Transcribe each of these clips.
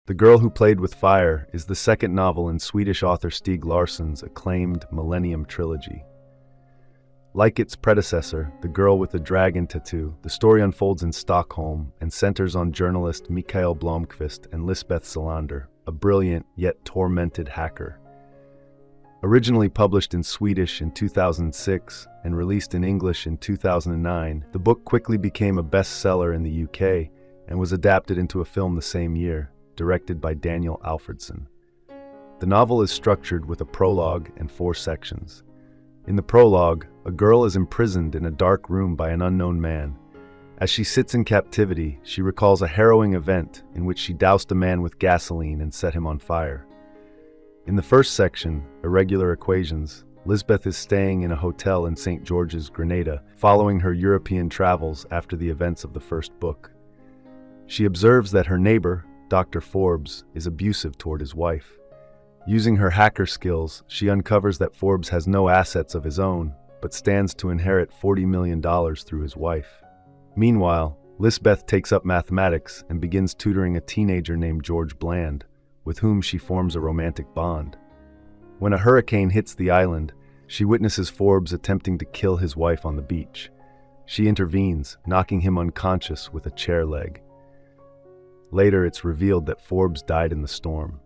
The Girl Who Played with Fire is the second novel in Swedish author Stieg Larsson's acclaimed Millennium trilogy. Like its predecessor, The Girl with the Dragon Tattoo, the story unfolds in Stockholm and centers on journalist Mikael Blomkvist and Lisbeth Salander, a brilliant yet tormented hacker. Originally published in Swedish in 2006 and released in English in 2009, the book quickly became a bestseller in the UK and was adapted into a film the same year, directed by Daniel Alfredson. The novel is structured with a prologue and 4 sections. In the prologue, a girl is imprisoned in a dark room by an unknown man. As she sits in captivity, she recalls a harrowing event in which she doused a man with gasoline and set him on fire. In the first section, Irregular Equations, Lisbeth is staying in a hotel in St. George's, Grenada, following her European travels after the events of the first book. She observes that her neighbor, Dr. Forbes, is abusive toward his wife. Using her hacker skills, she uncovers that Forbes has no assets of his own, but stands to inherit $40 million through his wife. Meanwhile, Lisbeth takes up mathematics and begins tutoring a teenager named George Bland, with whom she forms a romantic bond. When a hurricane hits the island, she witnesses Forbes attempting to kill his wife on the beach. She intervenes, knocking him unconscious with a chair leg. Later, it's revealed that Forbes died in the storm.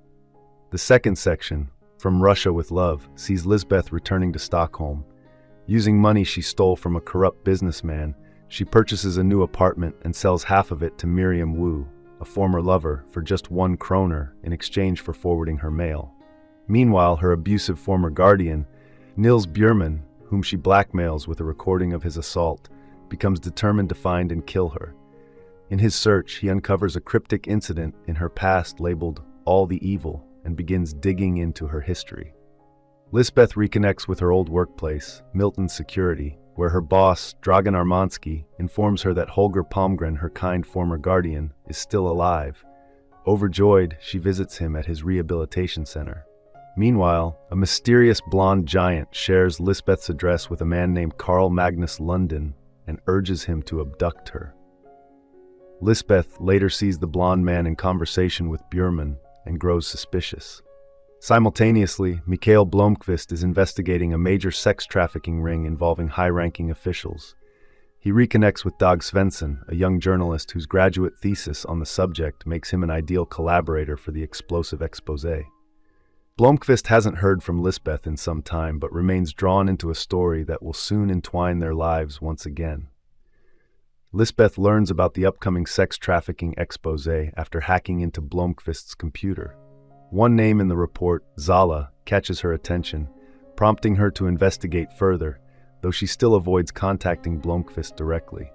The second section, From Russia with Love, sees Lisbeth returning to Stockholm. Using money she stole from a corrupt businessman, she purchases a new apartment and sells half of it to Miriam Wu, a former lover, for just 1 kroner in exchange for forwarding her mail. Meanwhile, her abusive former guardian, Nils Bjurman, whom she blackmails with a recording of his assault, becomes determined to find and kill her. In his search, he uncovers a cryptic incident in her past labeled All the Evil and begins digging into her history. Lisbeth reconnects with her old workplace, Milton Security, where her boss, Dragan Armansky, informs her that Holger Palmgren, her kind former guardian, is still alive. Overjoyed, she visits him at his rehabilitation center. Meanwhile, a mysterious blonde giant shares Lisbeth's address with a man named Carl Magnus Lundin and urges him to abduct her. Lisbeth later sees the blonde man in conversation with Bjurman and grows suspicious. Simultaneously, Mikael Blomkvist is investigating a major sex trafficking ring involving high-ranking officials. He reconnects with Dag Svensson, a young journalist whose graduate thesis on the subject makes him an ideal collaborator for the explosive exposé. Blomkvist hasn't heard from Lisbeth in some time, but remains drawn into a story that will soon entwine their lives once again. Lisbeth learns about the upcoming sex trafficking exposé after hacking into Blomkvist's computer. One name in the report, Zala, catches her attention, prompting her to investigate further, though she still avoids contacting Blomkvist directly.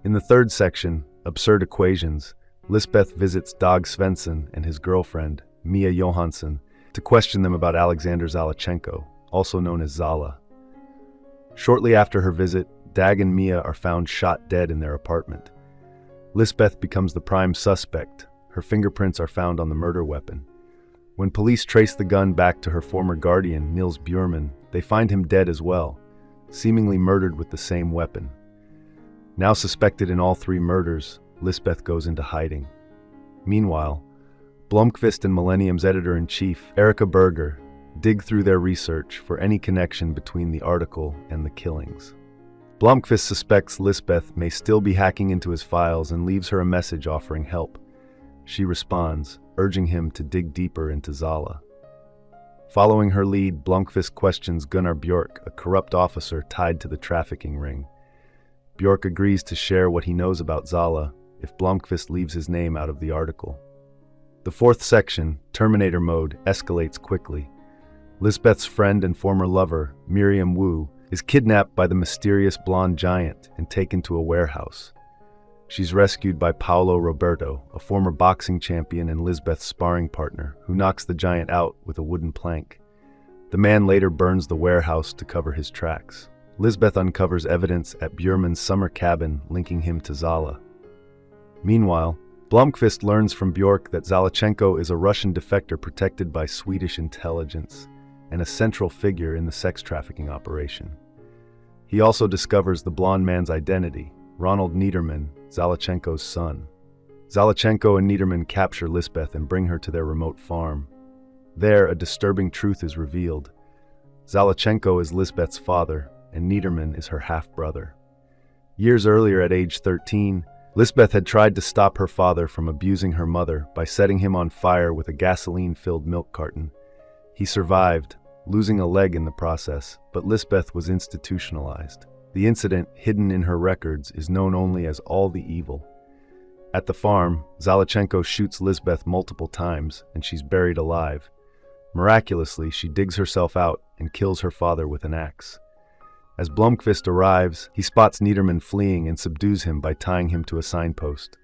In the third section, Absurd Equations, Lisbeth visits Dag Svensson and his girlfriend, Mia Johansson, to question them about Alexander Zalachenko, also known as Zala. Shortly after her visit, Dag and Mia are found shot dead in their apartment. Lisbeth becomes the prime suspect. Her fingerprints are found on the murder weapon. When police trace the gun back to her former guardian, Nils Bjurman, they find him dead as well, seemingly murdered with the same weapon. Now suspected in all 3 murders, Lisbeth goes into hiding. Meanwhile, Blomkvist and Millennium's editor-in-chief, Erika Berger, dig through their research for any connection between the article and the killings. Blomkvist suspects Lisbeth may still be hacking into his files and leaves her a message offering help. She responds, urging him to dig deeper into Zala. Following her lead, Blomkvist questions Gunnar Björk, a corrupt officer tied to the trafficking ring. Björk agrees to share what he knows about Zala if Blomkvist leaves his name out of the article. The fourth section, Terminator Mode, escalates quickly. Lisbeth's friend and former lover, Miriam Wu, is kidnapped by the mysterious blonde giant and taken to a warehouse. She's rescued by Paolo Roberto, a former boxing champion and Lisbeth's sparring partner, who knocks the giant out with a wooden plank. The man later burns the warehouse to cover his tracks. Lisbeth uncovers evidence at Bjurman's summer cabin linking him to Zala. Meanwhile, Blomkvist learns from Björk that Zalachenko is a Russian defector protected by Swedish intelligence and a central figure in the sex trafficking operation. He also discovers the blonde man's identity, Ronald Niederman, Zalachenko's son. Zalachenko and Niederman capture Lisbeth and bring her to their remote farm. There, a disturbing truth is revealed. Zalachenko is Lisbeth's father, and Niederman is her half-brother. Years earlier, at age 13, Lisbeth had tried to stop her father from abusing her mother by setting him on fire with a gasoline-filled milk carton. He survived, losing a leg in the process, but Lisbeth was institutionalized. The incident, hidden in her records, is known only as all the evil. At the farm, Zalachenko shoots Lisbeth multiple times, and she's buried alive. Miraculously, she digs herself out and kills her father with an axe. As Blomkvist arrives, he spots Niederman fleeing and subdues him by tying him to a signpost.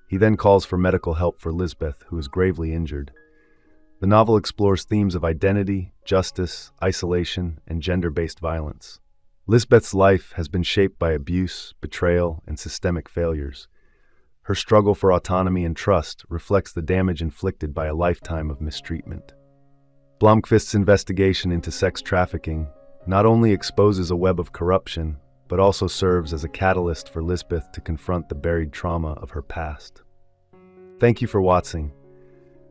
He then calls for medical help for Lisbeth, who is gravely injured. The novel explores themes of identity, justice, isolation, and gender-based violence. Lisbeth's life has been shaped by abuse, betrayal, and systemic failures. Her struggle for autonomy and trust reflects the damage inflicted by a lifetime of mistreatment. Blomkvist's investigation into sex trafficking not only exposes a web of corruption, but also serves as a catalyst for Lisbeth to confront the buried trauma of her past. Thank you for watching.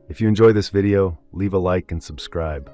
If you enjoy this video, leave a like and subscribe.